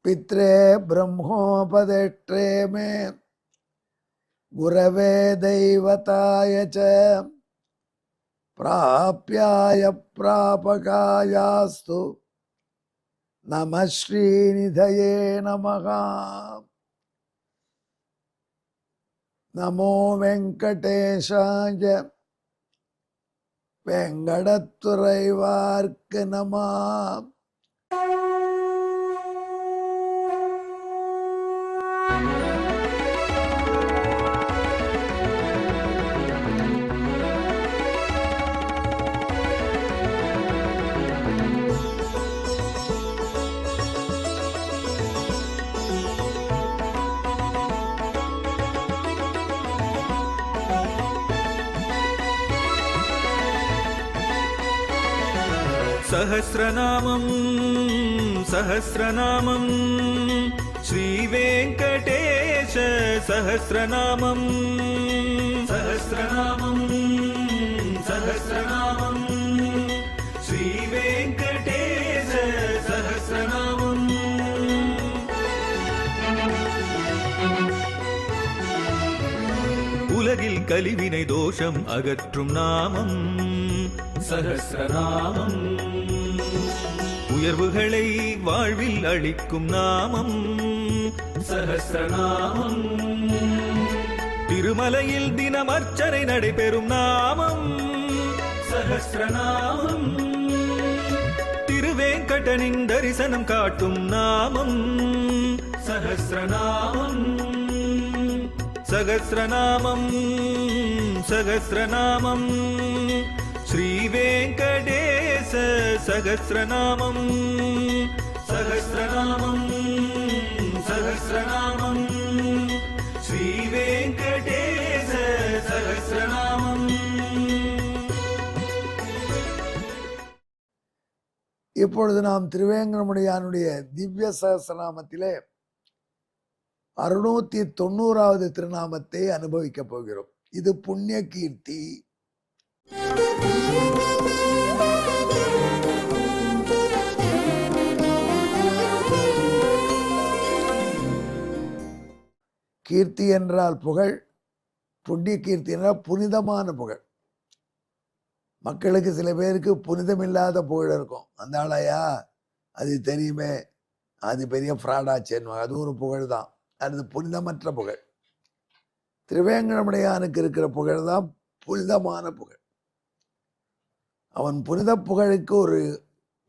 पित्रे ब्रह्मोपदेष्ट्रे मे गुरवे दैवताय च प्राप्याय प्रापकायास्तु नमः श्रीनिधये नमः। नमो वेंकटेशाय वेंकटतुरैवार्क नमः। सहस्रनामं सहस्रनामं श्रीवेङ्कटेश सहस्रनामं सहस्रनामं सहस्रनामं श्रीवेङ्कटेश सहस्रनामं। உலகில் கலிவினை தோஷம் அகற்றும் நாமம் சஹஸ்ரநாமம். உயர்வுகளை வாழ்வில் அளிக்கும் நாமம் சஹஸ்ரநாமம். திருமலையில் தினம் அர்ச்சனை நடைபெறும் நாமம் சஹஸ்ரநாமம். திருவேங்கடனின் தரிசனம் காட்டும் நாமம் சஹஸ்ரநாமம். சகஸ்ரநாமம் சகஸ்ரநாமம் श्रीवेङ्कटेश सहस्रनामं सहस्रनामं सहस्रनामं श्रीवेङ्कटेश सहस्रनामं। இப்பொழுது நாம் திருவேங்கடமுடையானுடைய திவ்ய சகஸ்ரநாமத்திலே 690வது திருநாமத்தை அனுபவிக்கப் போகிறோம். இது புண்ணிய கீர்த்தி. கீர்த்தி என்றால் புகழ், புண்ணிய கீர்த்தி என்றால் புனிதமான புகழ். மக்களுக்கு சில பேருக்கு புனிதமில்லாத புகழ் இருக்கும். அந்த ஆளையா அது தெரியுமே, அது பெரிய ஃப்ராடாச்சேன்னு, அது ஒரு புகழ் தான். அது புனிதமற்ற புகழ். திருவேங்கடமுடையானுக்கு இருக்கிற புகழ் தான் புனிதமான புகழ். அவன் புனித புகழுக்கு ஒரு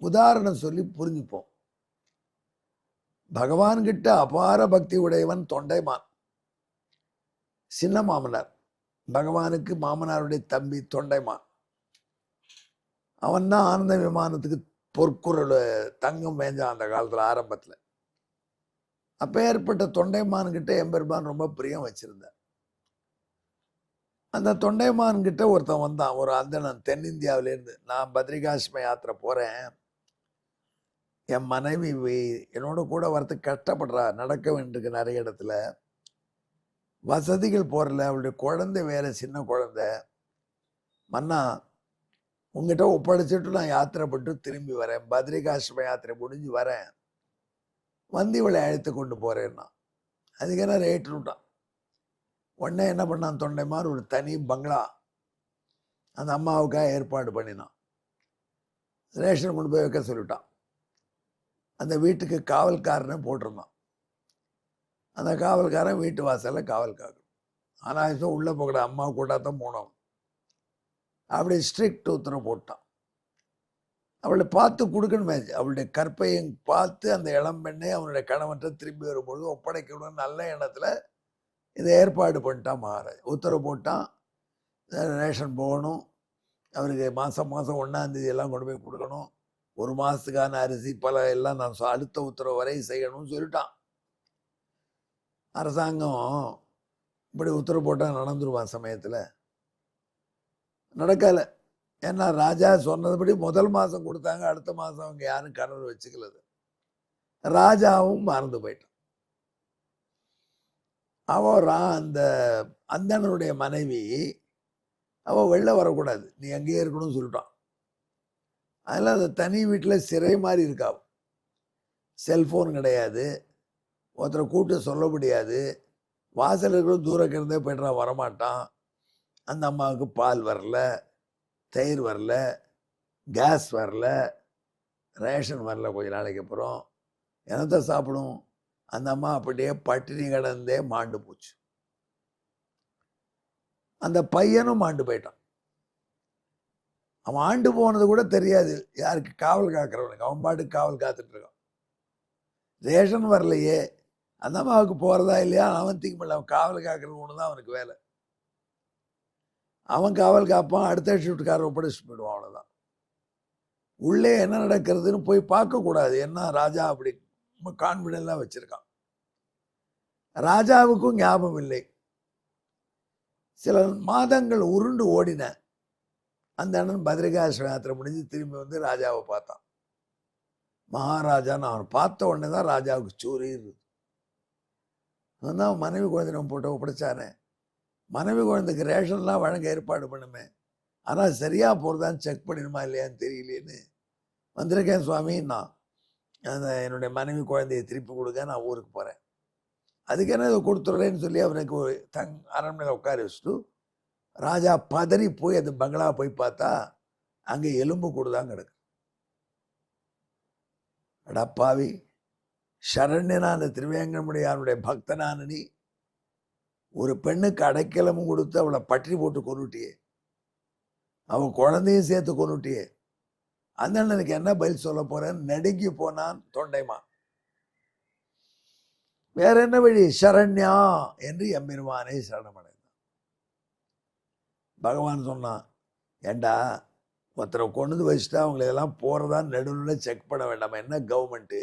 உதாரணம் சொல்லி புரிஞ்சுப்போம். பகவான்கிட்ட அபார பக்தி உடையவன் தொண்டைமான், சின்ன மாமனார். பகவானுக்கு மாமனாருடைய தம்பி தொண்டைமான். அவன் தான் ஆனந்த விமானத்துக்கு பொற்குரல் தங்கம் வேஞ்சான் அந்த காலத்தில் ஆரம்பத்தில். அப்போ ஏற்பட்ட தொண்டைமான்கிட்ட எம்பெருமான் ரொம்ப பிரியம் வச்சிருந்தார். அந்த தொண்டைமான்கிட்ட ஒருத்தன் வந்தான், ஒரு அந்தணன், தென்னிந்தியாவிலேருந்து. நான் பத்ரிகாசிரம யாத்திரை போகிறேன், என் மனைவி என்னோட கூட வரத்துக்கு கஷ்டப்படுறா, நடக்க வேண்டியிருக்கு நிறைய இடத்துல, வசதிகள் போகிறல, அவளுடைய குழந்தை வேற, சின்ன குழந்தை. மன்னா, உங்ககிட்ட ஒப்படைச்சிட்டு நான் யாத்திரை போட்டு திரும்பி வரேன், பத்ரிகாசிரம யாத்திரை முடிஞ்சு வரேன், வந்து இவளை அழைத்து கொண்டு போகிறேன்னா. அதுக்கு என்ன ரேட்டு விட்டான். உடனே என்ன பண்ணான் தொண்டைமான், ஒரு தனி பங்களா அந்த அம்மாவுக்காக ஏற்பாடு பண்ணினான். ரேஷன் கொண்டு போய் வைக்க சொல்லிட்டான். அந்த வீட்டுக்கு காவல்காரனை போட்டிருந்தான். அந்த காவல்காரன் வீட்டு வாசலில் காவல்காரன். அனாவசியம் உள்ளே போகக்கூட, அம்மா கூட தான் போனோம், அப்படி ஸ்ட்ரிக்ட் உத்தரவு போட்டான். அவளை பார்த்து கொடுக்கணுமே, அவளுடைய கற்பையை பார்த்து அந்த இளம்பெண்ணை அவனுடைய கணவன்றை திரும்பி வரும்பொழுது ஒப்படைக்கணும்னு நல்ல எண்ணத்தில் இதை ஏற்பாடு பண்ணிட்டான் மகாராஜ். உத்தரவு போட்டான். ரேஷன் போகணும், அவருக்கு மாதம் 1ஆம் தேதி எல்லாம் கொண்டு போய் கொடுக்கணும், 1 மாதத்துக்கான அரிசி பல எல்லாம் நான் அடுத்த உத்தரவு வரை செய்யணும்னு சொல்லிட்டான். அரசாங்கம் இப்படி உத்தரவு போட்டால் நடந்துருவான் சமயத்தில். நடக்கலை. ஏன்னா ராஜா சொன்னதுபடி முதல் மாதம் கொடுத்தாங்க, அடுத்த மாதம் அவங்க யாரும் கணவர் வச்சுக்கலது. ராஜாவும் மறந்து போயிட்டான். அந்த அந்தணனுடைய மனைவி அவள் வெளில வரக்கூடாது, நீ அங்கேயே இருக்கணும்னு சொல்லிட்டான். அதெல்லாம் அந்த தனி வீட்டில் சிறை மாதிரி இருக்கா. செல்ஃபோன் கிடையாது, ஒருத்தரை கூப்பிட்டு சொல்ல முடியாது, வாசல் இருக்கிற தூரக்கு இருந்தே போய்ட்றான், வரமாட்டான். அந்த அம்மாவுக்கு பால் வரல, தயிர் வரல, கேஸ் வரல, ரேஷன் வரல. கொஞ்ச நாளைக்கு அப்புறம் என்னத்தை சாப்பிடும்? அந்த அம்மா அப்படியே பட்டினி கிடந்தே மாண்டு போச்சு. அந்த பையனும் மாண்டு போயிட்டான். அவன் ஆண்டு போனது கூட தெரியாது யாருக்கு, காவல் காக்கிறவனுக்கு. அவன் பாட்டுக்கு காவல் காத்துட்டு இருக்கான். ரேஷன் வரலையே, அந்த அம்மாவுக்கு போகிறதா இல்லையா அவன் திங்க் பண்ணல. அவன் காவல் காக்கிறது ஒன்று தான் அவனுக்கு வேலை. அவன் காவல் காப்பான், அடுத்த ஷிஃப்ட்காரர் ஒப்படைச்சிட்டு போயிடுவான், அவ்வளோதான். உள்ளே என்ன நடக்கிறதுன்னு போய் பார்க்கக்கூடாது. என்ன ராஜா அப்படி கான்ஃபிடென்ட்லாம் வச்சுருக்கான். ராஜாவுக்கும் ஞாபகம் இல்லை. சில மாதங்கள் உருண்டு ஓடின. அந்த அண்ணன் பத்ரிகாசிரம யாத்திரை முடிஞ்சு திரும்பி வந்து ராஜாவை பார்த்தான். மகாராஜான்னு அவன் பார்த்த உடனே தான் ராஜாவுக்கு சூரியது. அவன் தான் மனைவி குழந்தை நம்ம போட்டு ஒப்படைச்சானே, மனைவி குழந்தைக்கு ரேஷன்லாம் வழங்க ஏற்பாடு பண்ணுமே, ஆனால் சரியாக போகிறதான்னு செக் பண்ணிடுமா இல்லையான்னு தெரியலேன்னு வந்திருக்கேன் சுவாமி. நான் அந்த என்னுடைய மனைவி குழந்தையை திருப்பி கொடுங்க, நான் ஊருக்கு போகிறேன். அதுக்கு என்ன இதை கொடுத்துட்றேன்னு சொல்லி அவனுக்கு ஒரு அரண்மனையில் உட்கார வச்சுட்டு ராஜா பதறி போய் அந்த பங்களா போய் பார்த்தா அங்கே எலும்பு கூடுதான் கிடக்கு. அடப்பாவி, சரண்யனான திருவேங்கடமுடையானுடைய பக்தனான நீ ஒரு பெண்ணுக்கு அடைக்கலமும் கொடுத்து அவளை பற்றி போட்டு கொன்னுட்டியே, அவன் குழந்தையும் சேர்த்து கொன்னுட்டியே. அந்த அண்ணனுக்கு என்ன பதில் சொல்ல போறேன்னு நடுங்கி போனான் தொண்டைமான். வேற என்ன வழி? சரண்யா என்று எம்பெருமானை சரணமடைந்தான். பகவான் சொன்னான், ஏண்டா ஒருத்தரை கொண்டு வச்சுட்டா அவங்களை எல்லாம் போகிறதா நடுவில் செக் பண்ண வேண்டாம். என்ன கவர்மெண்ட்டு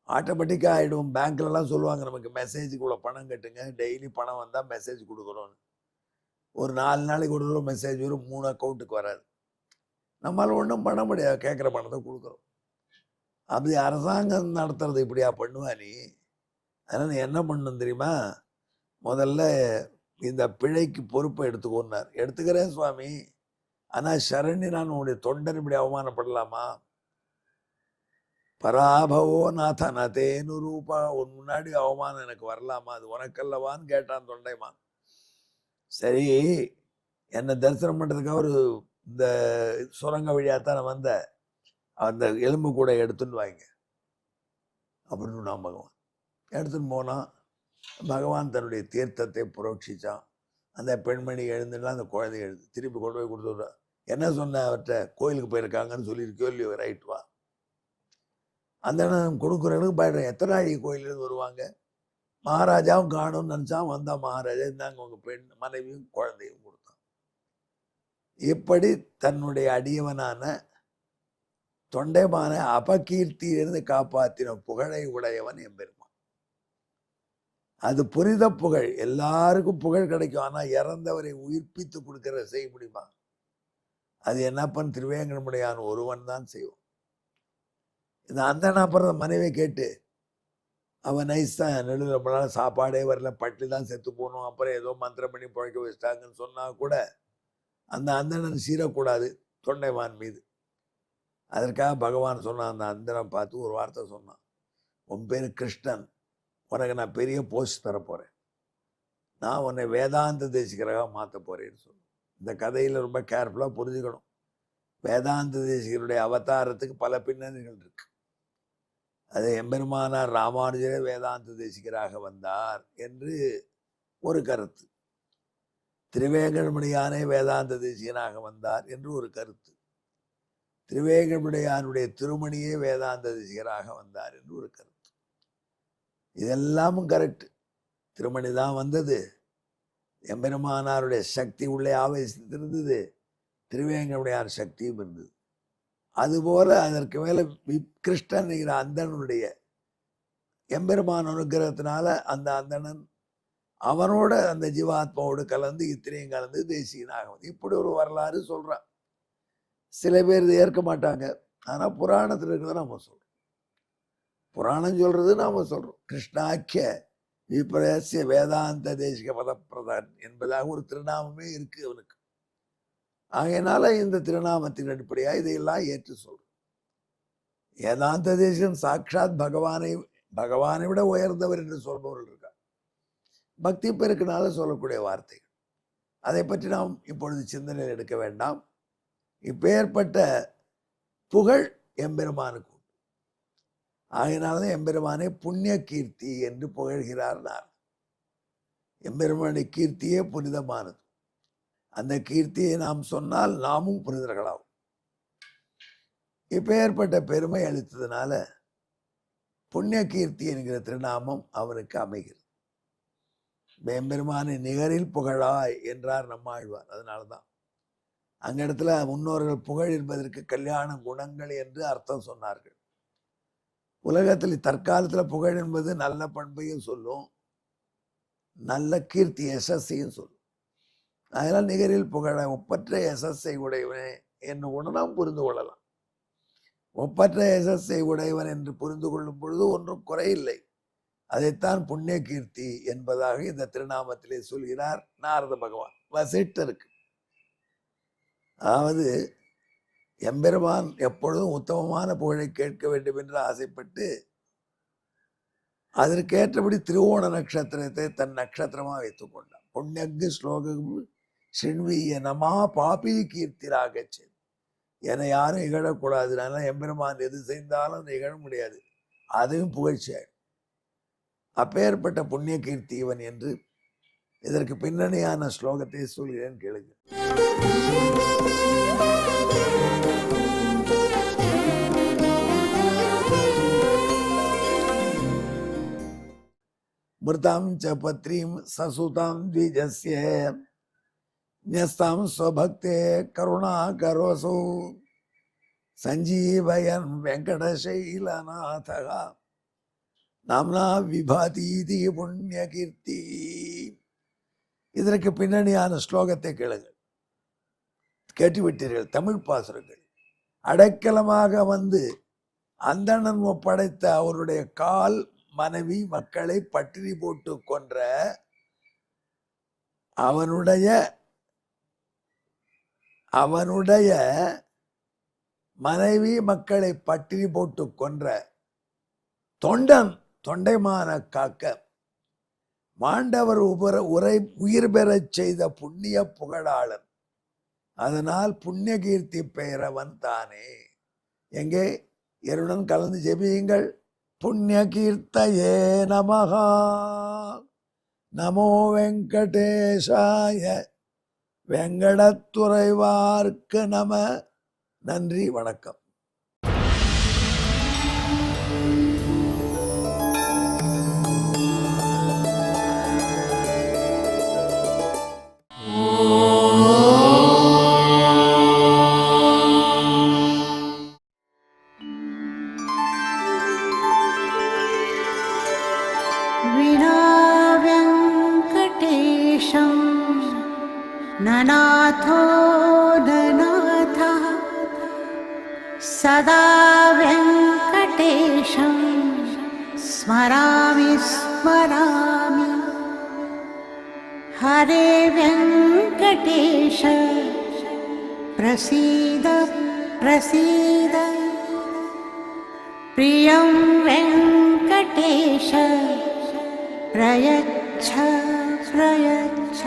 ஆட்டோமேட்டிக்காக ஆகிடும். பேங்க்லலாம் சொல்லுவாங்க, நமக்கு மெசேஜுக்குள்ள பணம் கட்டுங்க, டெய்லி பணம் வந்தால் மெசேஜ் கொடுக்குறோன்னு. ஒரு 4 நாளைக்கு ஒரு தடவை மெசேஜ் வரும், 3 அக்கௌண்ட்டுக்கு வராது. நம்மளால் ஒன்றும் பண்ண முடியாது, கேட்குற பணத்தை கொடுக்குறோம். அப்படி அரசாங்கம் நடத்துறது இப்படியா பண்ணுவா நீ? அதனால் நீ என்ன பண்ணணும் தெரியுமா? முதல்ல இந்த பிழைக்கு பொறுப்பை எடுத்துக்கோன்னார். எடுத்துக்கிறேன் சுவாமி, ஆனால் சரண்ய நான் உன்னுடைய தொண்டன் இப்படி அவமானப்படலாமா? பராபவோ நாத நதேனு ரூபா, உன் முன்னாடி அவமானம் எனக்கு வரலாமா? அது உனக்கல்லவான்னு கேட்டான் தொண்டைமான். சரி, என்னை தரிசனம் பண்ணுறதுக்காக ஒரு இந்த சுரங்க வழியாகத்தான் வந்த அந்த எலும்பு கூட எடுத்துன்னு வாங்க அப்படின்னு நான் பகவான் எடுத்துன்னு போனான். பகவான் தன்னுடைய தீர்த்தத்தை புரோட்சிச்சான். அந்த பெண்மணி எழுந்துலாம் அந்த குழந்தை எழுது திருப்பி கொண்டு போய் கொடுத்துட்றா. என்ன சொன்ன அவர்கிட்ட? கோயிலுக்கு போயிருக்காங்கன்னு சொல்லியிருக்கோ இல்லையோ, ரைட் வா. அந்த கொடுக்குறவனுக்கு பயப்படுறேன். எத்தனை நாளைக்கு கோயிலேருந்து வருவாங்க? மகாராஜாவும் காணும்னு நினச்சான். வந்தான் மகாராஜா, இருந்தாங்க உங்கள் பெண் மனைவியும் குழந்தையும் கொடுத்தான். இப்படி தன்னுடைய அடியவனான தொண்டைமான அபகீர்த்தியிலிருந்து காப்பாற்றின புகழை உடையவன் எம்பெருமான். அது புனித புகழ், எல்லாருக்கும் புகழ் கிடைக்கும். ஆனால் இறந்தவரை உயிர்ப்பித்து கொடுக்கிற செய்ய முடியுமா? அது என்னப்பன் திருவேங்கடமுடையான் ஒருவன் தான் செய்வோம். இந்த அந்த அப்புறம் மனைவியை கேட்டு அவன் நைஸ் தான், நடுவில் ரொம்ப நாள் சாப்பாடே வரல, பட்டி தான் செத்து போகணும், அப்புறம் ஏதோ மந்திரம் பண்ணி பழக்க வச்சிட்டாங்கன்னு சொன்னா கூட அந்த அந்தணன் சீரக்கூடாது தொண்டைமான் மீது. அதற்காக பகவான் சொன்னான், அந்த அந்தனம் பார்த்து ஒரு வார்த்தை சொன்னான், உன் பேர் கிருஷ்ணன், உனக்கு நான் பெரிய போஸ்ட் தரப்போகிறேன், நான் உன்னை வேதாந்த தேசிகராக மாற்ற போகிறேன்னு சொன்னேன். இந்த கதையில் ரொம்ப கேர்ஃபுல்லாக புரிஞ்சுக்கணும். வேதாந்த தேசிகருடைய அவதாரத்துக்கு பல பின்னணிகள் இருக்கு. அது எம்பெருமானார் ராமானுஜரே வேதாந்த தேசிகராக வந்தார் என்று ஒரு கருத்து, திருவேங்கடமுடையானே வேதாந்த தேசிகனாக வந்தார் என்று ஒரு கருத்து, திருவேங்கடமுடையானுடைய திருமணியே வேதாந்த தேசிகராக வந்தார் என்று ஒரு கருத்து. இதெல்லாமும் கரெக்ட். திருமணி தான் வந்தது, எம்பெருமானாருடைய சக்தி உள்ளே ஆவேசித்திருந்தது, திருவேங்கடமுடையார் சக்தியும் இருந்தது. அதுபோல அதற்கு மேலே கிருஷ்ணன் அந்தணனுடைய எம்பெருமான் அனுகிரகத்தினால அந்த அந்தணன் அவனோட அந்த ஜீவாத்மாவோடு கலந்து இத்திரையும் கலந்து தேசிகனாக வந்து இப்படி ஒரு வரலாறு சொல்றான். சில பேர் இதை ஏற்க மாட்டாங்க. ஆனால் புராணத்தில் இருக்கிறத நாம சொல்றோம். புராணம் சொல்றது நாம சொல்றோம். கிருஷ்ணாக்கிய விபரஸ்ய வேதாந்த தேசிக பதப்பிரதான் என்பதாக ஒரு திருநாமமே இருக்கு அவனுக்கு. ஆகையினால இந்த திருநாமத்தின் அடிப்படையாக இதையெல்லாம் ஏற்று சொல்றோம். வேதாந்த தேசிகன் சாட்சாத் பகவானை விட உயர்ந்தவர் என்று சொல்பவர்கள் இருக்கார். பக்தி பெருக்கினால சொல்லக்கூடிய வார்த்தைகள். அதை பற்றி நாம் இப்பொழுது சிந்தனையில் எடுக்க வேண்டாம். இப்பேற்பட்ட புகழ் எம்பெருமானுக்கு உண்டு. ஆகையினால்தான் எம்பெருமானை புண்ணிய கீர்த்தி என்று புகழ்கிறார். எம்பெருமானுடைய கீர்த்தியே புனிதமானது. அந்த கீர்த்தியை நாம் சொன்னால் நாமும் புனிதர்களாகும். இப்பேற்பட்ட பெருமை அளித்ததுனால புண்ணிய கீர்த்தி என்கிற திருநாமம் அவனுக்கு அமைகிறது. எம்பெருமானை நிகரில் புகழாய் என்றார் நம்மாழ்வார். அதனால்தான் அங்க இடத்துல முன்னோர்கள் புகழ் என்பதற்கு கல்யாண குணங்கள் என்று அர்த்தம் சொன்னார்கள். உலகத்தில் தற்காலத்தில் புகழ் என்பது நல்ல பண்பையும் சொல்லும், நல்ல கீர்த்தி யசஸையும் சொல்லும். அதனால் நிகரில் புகழ ஒப்பற்ற யசஸை உடையவனே என்று கூட நாம் புரிந்து கொள்ளலாம். ஒப்பற்ற யசஸை உடையவன் என்று புரிந்து கொள்ளும் பொழுது ஒன்றும் குறையில்லை. அதைத்தான் புண்ணிய கீர்த்தி என்பதாக இந்த திருநாமத்திலே சொல்கிறார் நாரத பகவான் வசிட்டருக்கு. அதாவது எம்பெருமான் எப்பொழுதும் உத்தமமான புகழை கேட்க வேண்டும் என்று ஆசைப்பட்டு அதற்கேற்றபடி திருவோண நட்சத்திரத்தை தன் நட்சத்திரமா வைத்துக் கொண்டான். புண்ணியக்கு ஸ்லோகம் சின்விய நமா பாபி கீர்த்திராக செய். என்னை யாரும் இகழக்கூடாது. அதனால எம்பெருமான் எது செய்தாலும் இகழ முடியாது, அதையும் புகழ்ச்சியாய். அப்பேற்பட்ட புண்ணிய கீர்த்தி இவன் என்று இதற்கு பின்னணியான ஸ்லோகத்தை சொல்கிறேன், கேளுங்க. மிருதாம் ச பத்ரீம் சசுதாம் த்விஜஸ்ய ஞஸ்தாம் ஸ்வபக்தே கருணா கரோசோ சஞ்சீவயன் வெங்கடசைலநாதகா நாம்னா விபாதீதி புண்ணிய கீர்த்தி. இதற்கு பின்னணியான ஸ்லோகத்தை கேளுங்கள், கேட்டுவிட்டீர்கள். தமிழ் பாசுரங்கள். அடைக்கலமாக வந்து அந்தணன் ஒப்படைத்த அவருடைய கால் மனைவி மக்களை பட்டினி போட்டு கொன்ற அவனுடைய மனைவி மக்களை பட்டினி போட்டு கொன்ற தொண்டைமான காக்க மாண்டவர் உயிர் பெறச் செய்த புண்ணிய புகழாளன். அதனால் புண்ணிய கீர்த்தி பெயரவன் தானே. எங்கே இருடன் கலந்து ஜெபியுங்கள். புண்ணிய கீர்த்தயே நமஹா. நமோ வெங்கடேஷாய. வெங்கடத்துறைவார்க்கு நம. நன்றி, வணக்கம். ननाथो ननाथः सदा वेङ्कटेशं स्मरामि स्मरामि. हरे वेङ्कटेश प्रसीद प्रसीद. प्रियं वेङ्कटेश प्रयच्छ प्रयच्छ.